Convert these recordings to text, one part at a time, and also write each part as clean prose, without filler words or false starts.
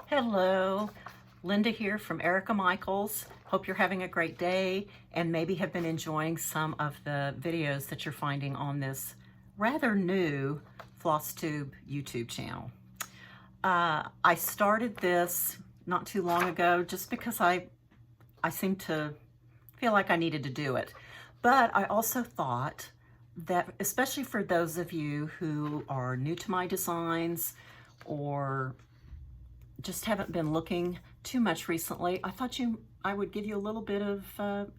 Hello, Linda here from Erica Michaels. Hope you're having a great day and maybe have been enjoying some of the videos that you're finding on this rather new Flosstube YouTube channel. I started this not too long ago just because I seemed to feel like I needed to do it. But I also thought that, especially for those of you who are new to my designs or just haven't been looking too much recently, I thought I would give you a little bit of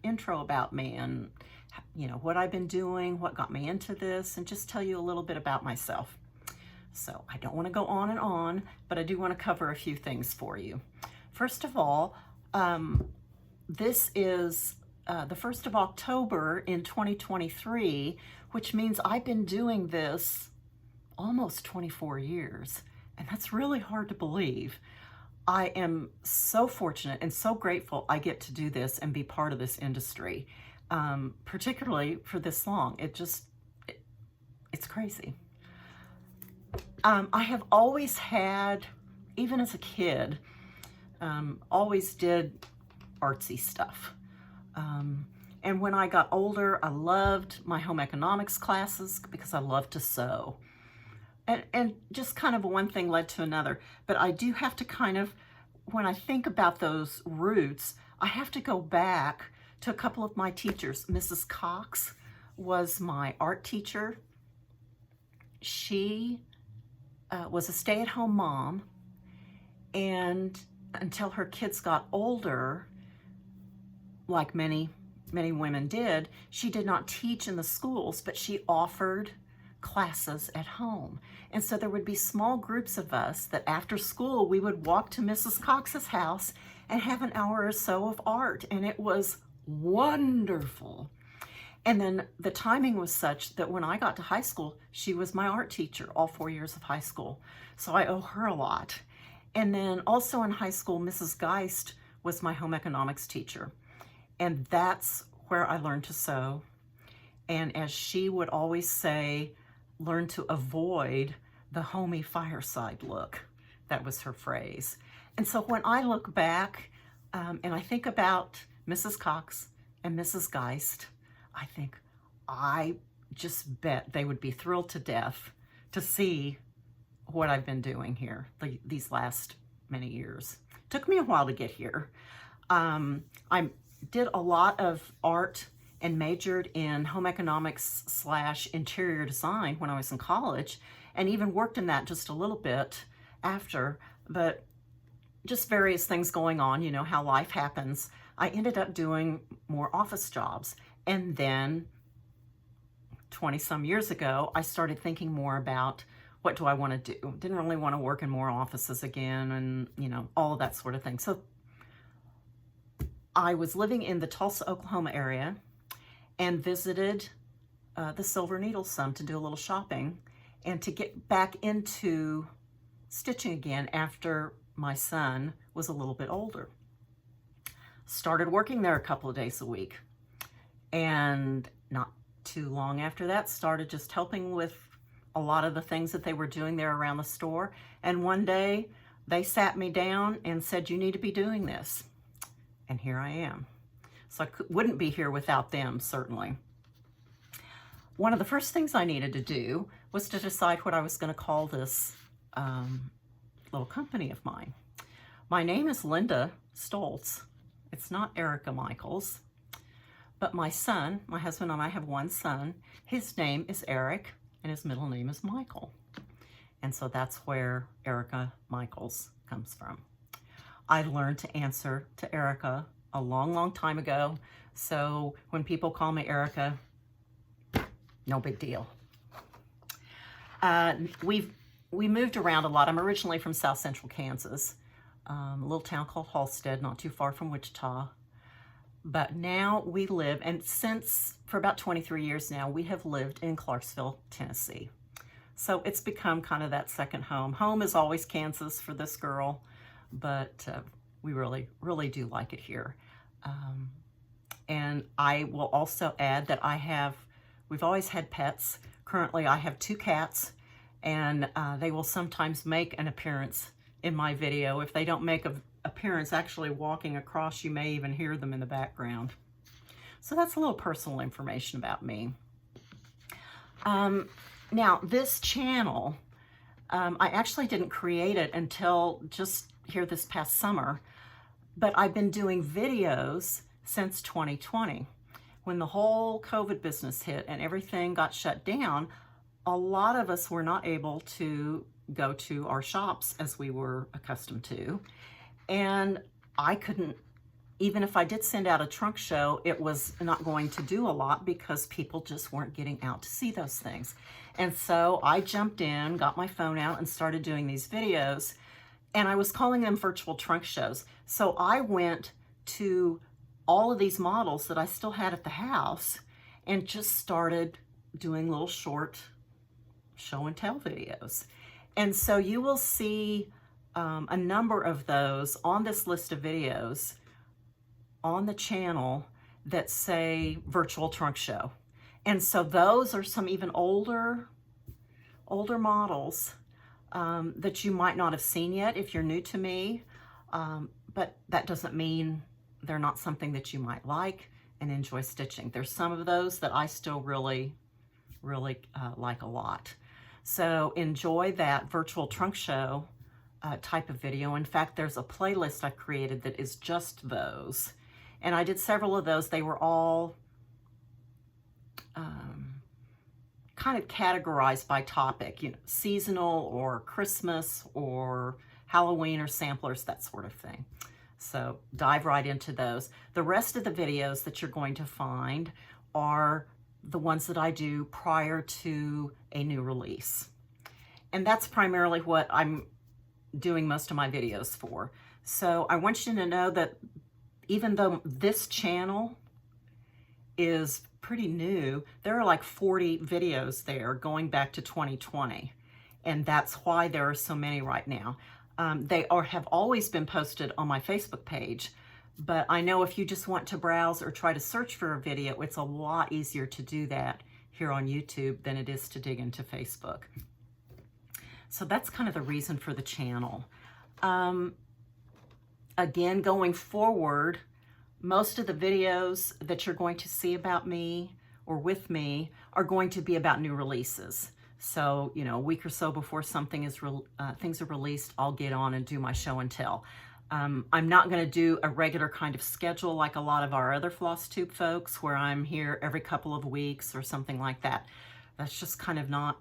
intro about me and what I've been doing, what got me into this, and just tell you a little bit about myself. So I don't want to go on and on, but I do want to cover a few things for you. First of all, this is the 1st of October in 2023, which means I've been doing this almost 24 years. And that's really hard to believe. I am so fortunate and so grateful I get to do this and be part of this industry, particularly for this long. It's crazy. I have always had, even as a kid, always did artsy stuff. And when I got older, I loved my home economics classes because I love to sew. And just kind of one thing led to another. But I do have to kind of, when I think about those roots, I have to go back to a couple of my teachers. Mrs. Cox was my art teacher. She was a stay-at-home mom. And until her kids got older, like many women did, she did not teach in the schools, but she offered classes at home. And so there would be small groups of us that after school we would walk to Mrs. Cox's house and have an hour or so of art, and it was wonderful. And then the timing was such that when I got to high school, she was my art teacher all 4 years of high school. So I owe her a lot. And then also in high school, Mrs. Geist was my home economics teacher. And that's where I learned to sew. And as she would always say, learn to avoid the homey fireside look. That was her phrase. And so when I look back and I think about Mrs. Cox and Mrs. Geist, I think I just bet they would be thrilled to death to see what I've been doing here these last many years. Took me a while to get here. I did a lot of art and majored in home economics / interior design when I was in college, and even worked in that just a little bit after, but just various things going on, you know how life happens. I ended up doing more office jobs. And then 20 some years ago, I started thinking more about what do I want to do? Didn't really want to work in more offices again and, all of that sort of thing. So I was living in the Tulsa, Oklahoma area and visited the Silver Needle some to do a little shopping and to get back into stitching again after my son was a little bit older. Started working there a couple of days a week, and not too long after that started just helping with a lot of the things that they were doing there around the store. And one day they sat me down and said, you need to be doing this. And here I am. So I wouldn't be here without them, certainly. One of the first things I needed to do was to decide what I was going to call this little company of mine. My name is Linda Stoltz. It's not Erica Michaels. But my son, my husband and I have one son. His name is Eric, and his middle name is Michael. And so that's where Erica Michaels comes from. I learned to answer to Erica a long time ago. So when people call me Erica, no big deal. We moved around a lot. I'm originally from South Central Kansas, a little town called Halstead, not too far from Wichita. But now we live, and for about 23 years now, we have lived in Clarksville, Tennessee. So it's become kind of that second home. Home is always Kansas for this girl, but we really do like it here. And I will also add that we've always had pets. Currently I have 2 cats, and they will sometimes make an appearance in my video. If they don't make an appearance actually walking across, you may even hear them in the background. So that's a little personal information about me. Now, this channel, I actually didn't create it until just here this past summer, but I've been doing videos since 2020. When the whole COVID business hit and everything got shut down, a lot of us were not able to go to our shops as we were accustomed to. And I couldn't, even if I did send out a trunk show, it was not going to do a lot because people just weren't getting out to see those things. And so I jumped in, got my phone out, and started doing these videos. And I was calling them virtual trunk shows. So I went to all of these models that I still had at the house and just started doing little short show and tell videos. And so you will see a number of those on this list of videos on the channel that say virtual trunk show. And so those are some even older models that you might not have seen yet if you're new to me, but that doesn't mean they're not something that you might like and enjoy stitching. There's some of those that I still really like a lot. So enjoy that virtual trunk show type of video. In fact, there's a playlist I created that is just those. And I did several of those. They were all kind of categorized by topic, you know, seasonal or Christmas or Halloween or samplers, that sort of thing. So dive right into those. The rest of the videos that you're going to find are the ones that I do prior to a new release. And that's primarily what I'm doing most of my videos for. So I want you to know that even though this channel is pretty new, there are like 40 videos there going back to 2020. And that's why there are so many right now. They have always been posted on my Facebook page, but I know if you just want to browse or try to search for a video, it's a lot easier to do that here on YouTube than it is to dig into Facebook. So that's kind of the reason for the channel. Again, going forward, most of the videos that you're going to see about me or with me are going to be about new releases. So, you know, a week or so before something is things are released, I'll get on and do my show and tell. I'm not going to do a regular kind of schedule like a lot of our other Flosstube folks where I'm here every couple of weeks or something like that. That's just kind of not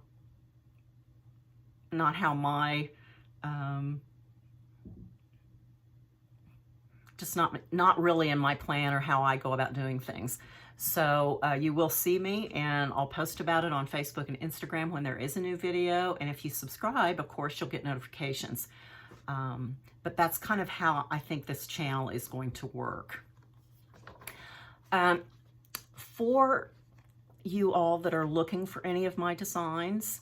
how my, just not really in my plan or how I go about doing things. So you will see me, and I'll post about it on Facebook and Instagram when there is a new video. And if you subscribe, of course, you'll get notifications. But that's kind of how I think this channel is going to work. For you all that are looking for any of my designs,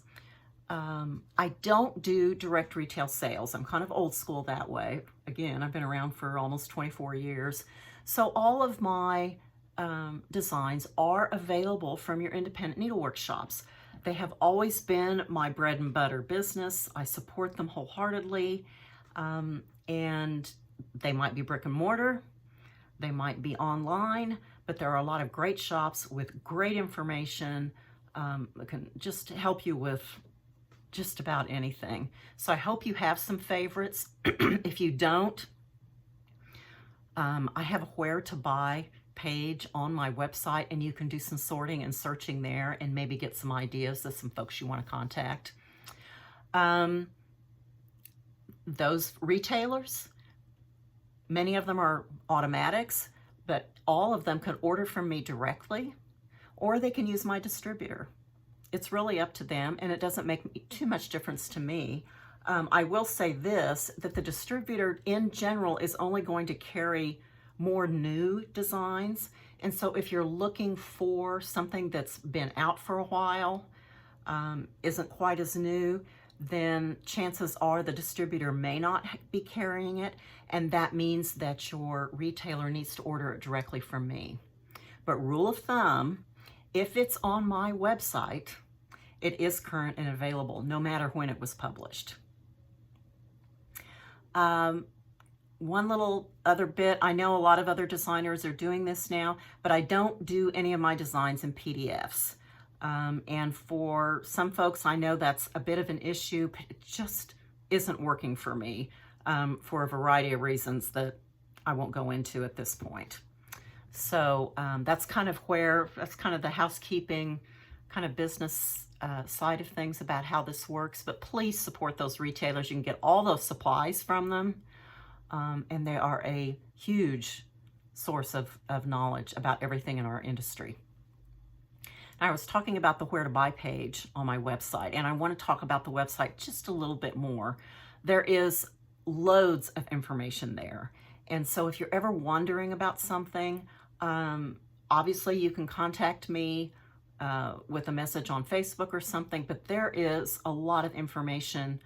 I don't do direct retail sales. I'm kind of old school that way. Again, I've been around for almost 24 years. So all of my designs are available from your independent needlework shops. They have always been my bread and butter business. I support them wholeheartedly. And they might be brick and mortar, they might be online, but there are a lot of great shops with great information that can just help you with just about anything. So I hope you have some favorites. If you don't, I have a where to buy page on my website, and you can do some sorting and searching there and maybe get some ideas of some folks you want to contact. Those retailers, many of them are automatics, but all of them can order from me directly, or they can use my distributor. It's really up to them, and it doesn't make too much difference to me. I will say this, that the distributor in general is only going to carry more new designs. And so if you're looking for something that's been out for a while, isn't quite as new, then chances are the distributor may not be carrying it, and that means that your retailer needs to order it directly from me. But rule of thumb, if it's on my website, it is current and available, no matter when it was published. One little other bit, I know a lot of other designers are doing this now, but I don't do any of my designs in PDFs. And for some folks, I know that's a bit of an issue, but it just isn't working for me for a variety of reasons that I won't go into at this point. So that's kind of the housekeeping kind of business side of things about how this works. But please support those retailers. You can get all those supplies from them. And they are a huge source of knowledge about everything in our industry. Now, I was talking about the where to buy page on my website, and I want to talk about the website just a little bit more. There is loads of information there. And so if you're ever wondering about something, obviously you can contact me with a message on Facebook or something, but there is a lot of information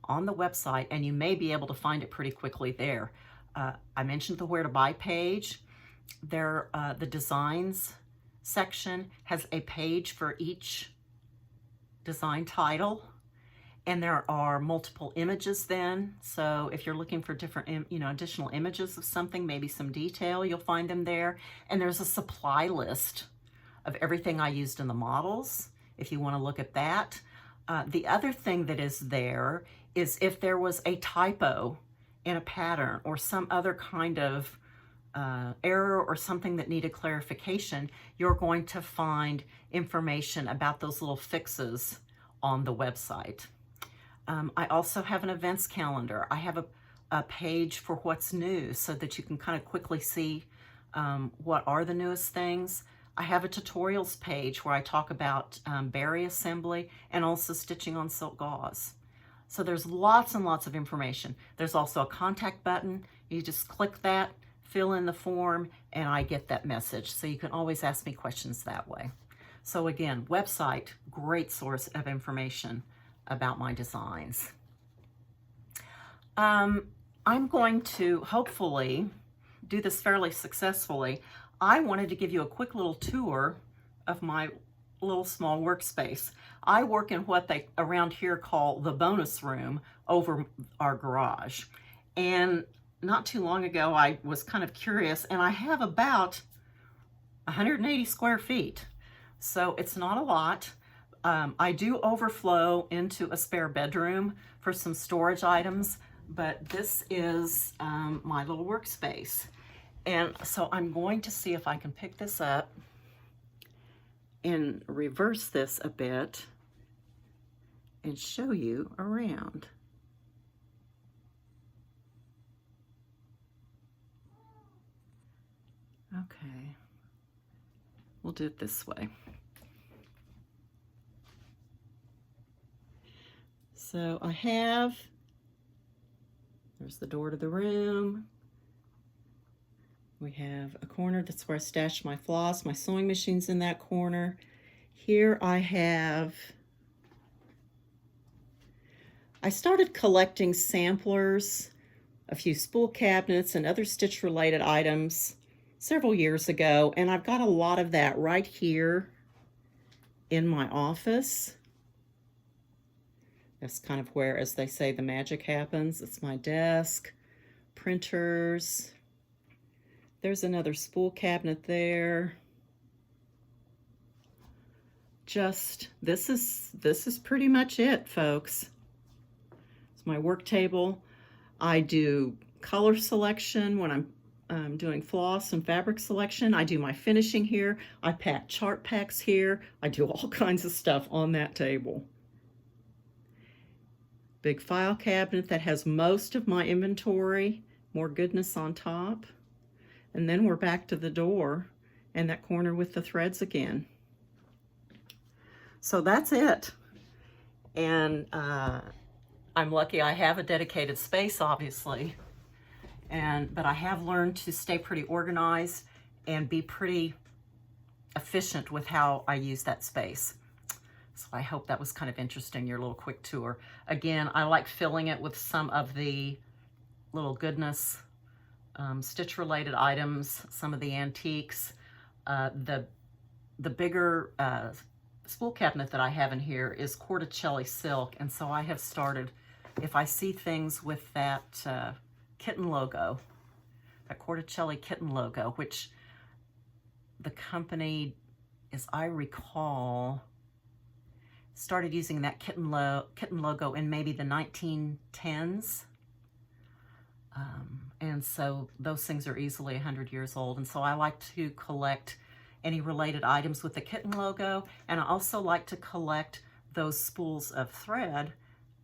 on the website, and you may be able to find it pretty quickly there. I mentioned the where to buy page. There, the designs section has a page for each design title, and there are multiple images then. So if you're looking for different, additional images of something, maybe some detail, you'll find them there. And there's a supply list of everything I used in the models, if you want to look at that. The other thing that is there is if there was a typo in a pattern or some other kind of error or something that needed clarification, you're going to find information about those little fixes on the website. I also have an events calendar. I have a page for what's new so that you can kind of quickly see what are the newest things. I have a tutorials page where I talk about berry assembly and also stitching on silk gauze. So there's lots and lots of information. There's also a contact button. You just click that, fill in the form, and I get that message. So you can always ask me questions that way. So again, website, great source of information about my designs. I'm going to hopefully do this fairly successfully. I wanted to give you a quick little tour of my little small workspace. I work in what they around here call the bonus room over our garage. And not too long ago, I was kind of curious, and I have about 180 square feet. So it's not a lot. I do overflow into a spare bedroom for some storage items, but this is my little workspace. And so I'm going to see if I can pick this up and reverse this a bit and show you around. Okay, we'll do it this way. So there's the door to the room. We have a corner, that's where I stash my floss. My sewing machine's in that corner. Here I started collecting samplers, a few spool cabinets and other stitch related items several years ago, and I've got a lot of that right here in my office. That's kind of where, as they say, the magic happens. It's my desk, printers. There's another spool cabinet there. This is pretty much it, folks. It's my work table. I do color selection when I'm doing floss and fabric selection. I do my finishing here. I pack chart packs here. I do all kinds of stuff on that table. Big file cabinet that has most of my inventory, more goodness on top. And then we're back to the door and that corner with the threads again. So that's it. And I'm lucky I have a dedicated space, obviously. But I have learned to stay pretty organized and be pretty efficient with how I use that space. So I hope that was kind of interesting, your little quick tour. Again, I like filling it with some of the little goodness, stitch related items, some of the antiques. The bigger spool cabinet that I have in here is Corticelli silk, and so I have started if I see things with that kitten logo, that Corticelli kitten logo, which the company, as I recall, started using that kitten logo in maybe the 1910s. And so those things are easily 100 years old. And so I like to collect any related items with the kitten logo. And I also like to collect those spools of thread,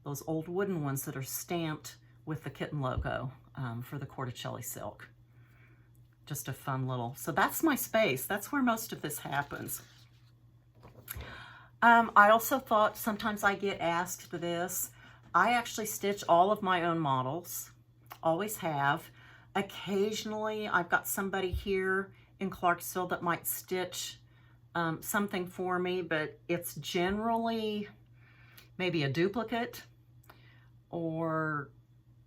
those old wooden ones that are stamped with the kitten logo for the Corticelli silk. Just a fun little, so that's my space. That's where most of this happens. I also thought, sometimes I get asked this. I actually stitch all of my own models, always have. Occasionally, I've got somebody here in Clarksville that might stitch something for me, but it's generally maybe a duplicate or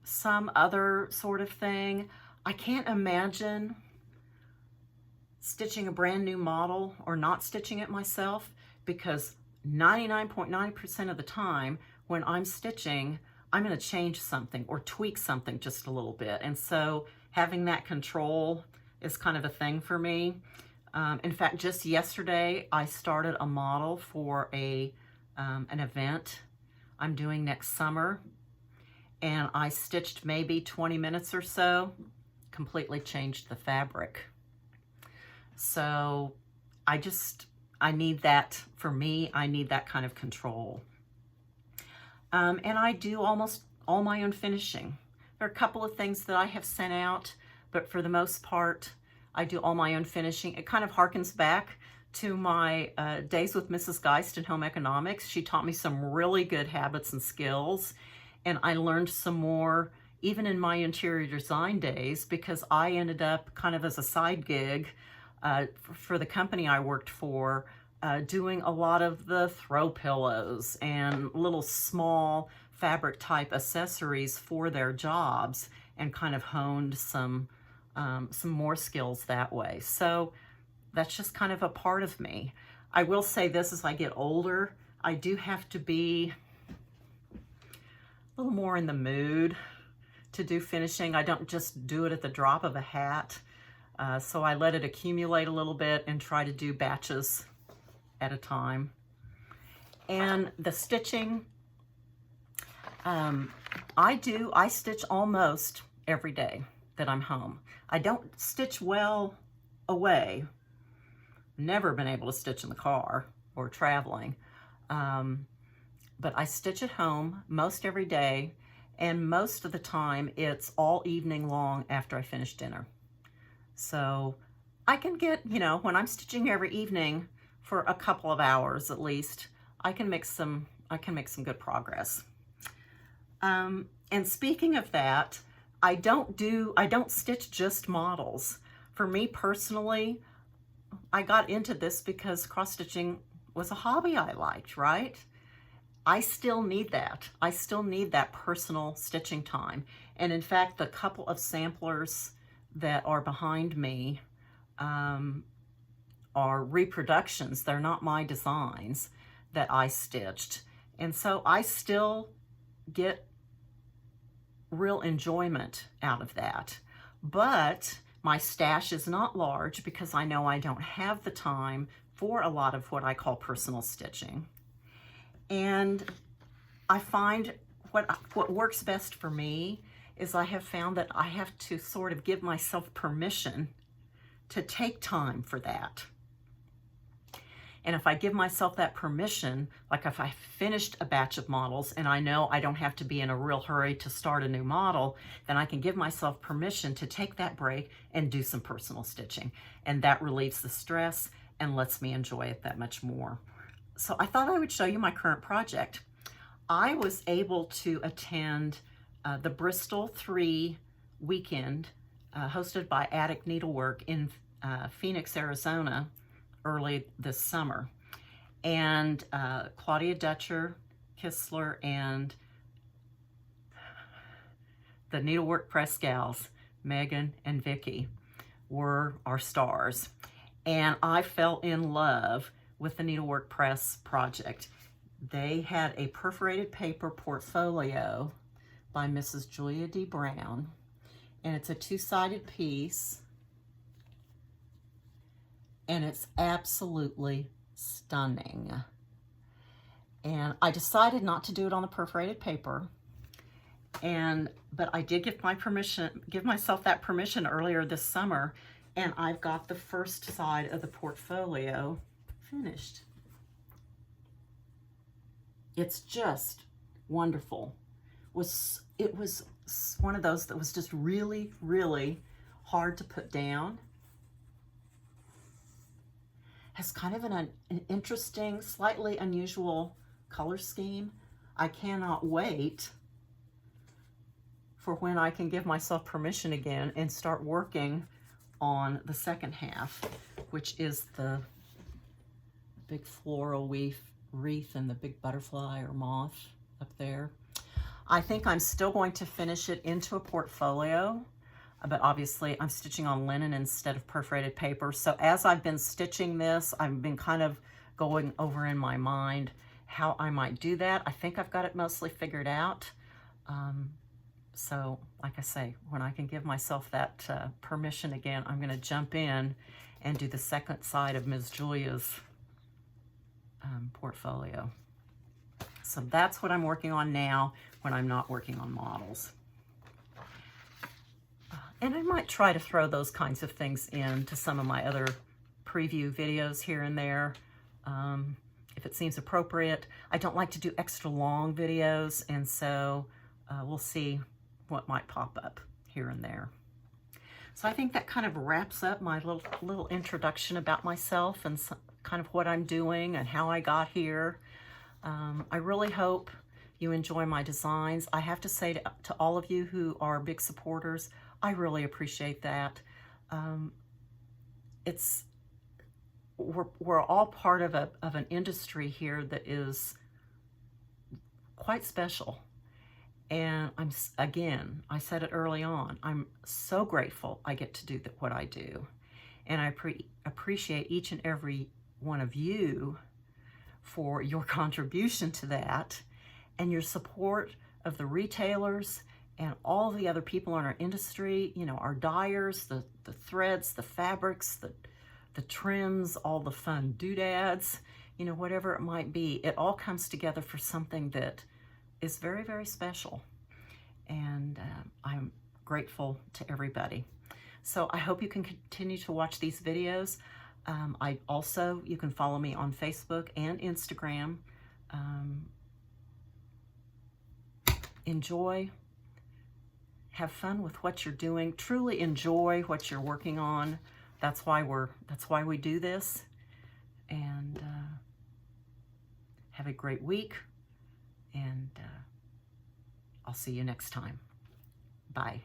some other sort of thing. I can't imagine stitching a brand new model or not stitching it myself, because 99.9% of the time when I'm stitching, I'm going to change something or tweak something just a little bit. And so having that control is kind of a thing for me. In fact, just yesterday, I started a model for an event I'm doing next summer. And I stitched maybe 20 minutes or so, completely changed the fabric. So I need that, for me, I need that kind of control. And I do almost all my own finishing. There are a couple of things that I have sent out, but for the most part, I do all my own finishing. It kind of harkens back to my days with Mrs. Geist in home economics. She taught me some really good habits and skills, and I learned some more even in my interior design days, because I ended up kind of as a side gig for the company I worked for, doing a lot of the throw pillows and little small fabric type accessories for their jobs, and kind of honed some more skills that way. So that's just kind of a part of me. I will say this, as I get older, I do have to be a little more in the mood to do finishing. I don't just do it at the drop of a hat. So I let it accumulate a little bit and try to do batches at a time. And the stitching, I stitch almost every day that I'm home. I don't stitch well away. Never been able to stitch in the car or traveling. But I stitch at home most every day, and most of the time it's all evening long after I finish dinner. So I can get, when I'm stitching every evening for a couple of hours at least, I can make some good progress. And speaking of that, I don't stitch just models. For me personally, I got into this because cross-stitching was a hobby I liked, right? I still need that. I still need that personal stitching time. And in fact, the couple of samplers that are behind me are reproductions. They're not my designs that I stitched. And so I still get real enjoyment out of that. But my stash is not large because I know I don't have the time for a lot of what I call personal stitching. And I find what works best for me is I have found that I have to sort of give myself permission to take time for that. And if I give myself that permission, like if I finished a batch of models and I know I don't have to be in a real hurry to start a new model, then I can give myself permission to take that break and do some personal stitching. And that relieves the stress and lets me enjoy it that much more. So I thought I would show you my current project. I was able to attend the Bristol 3 weekend hosted by Attic Needlework in Phoenix, Arizona, early this summer. And Claudia Dutcher, Kistler, and the Needlework Press gals, Megan and Vicky, were our stars. And I fell in love with the Needlework Press project. They had a perforated paper portfolio by Mrs. Julia D. Brown. And it's a two-sided piece. And it's absolutely stunning. And I decided not to do it on the perforated paper. But I did give myself that permission earlier this summer, and I've got the first side of the portfolio finished. It's just wonderful. It was one of those that was just really, really hard to put down. Has kind of an interesting, slightly unusual color scheme. I cannot wait for when I can give myself permission again and start working on the second half, which is the big floral wreath and the big butterfly or moth up there. I think I'm still going to finish it into a portfolio, but obviously I'm stitching on linen instead of perforated paper. So as I've been stitching this, I've been kind of going over in my mind how I might do that. I think I've got it mostly figured out. So like I say, when I can give myself that permission again, I'm gonna jump in and do the second side of Ms. Julia's portfolio. So that's what I'm working on now when I'm not working on models. And I might try to throw those kinds of things into some of my other preview videos here and there, if it seems appropriate. I don't like to do extra long videos, and so we'll see what might pop up here and there. So I think that kind of wraps up my little introduction about myself and kind of what I'm doing and how I got here. I really hope you enjoy my designs. I have to say to all of you who are big supporters, I really appreciate that. We're all part of an industry here that is quite special. And I said it early on, I'm so grateful I get to do what I do. And I appreciate each and every one of you for your contribution to that and your support of the retailers and all the other people in our industry, you know, our dyers, the threads, the fabrics, the trims, all the fun doodads, you know, whatever it might be. It all comes together for something that is very, very special. And I'm grateful to everybody. So I hope you can continue to watch these videos. You can follow me on Facebook and Instagram. Enjoy, have fun with what you're doing. Truly enjoy what you're working on. That's why we do this. And have a great week. And I'll see you next time. Bye.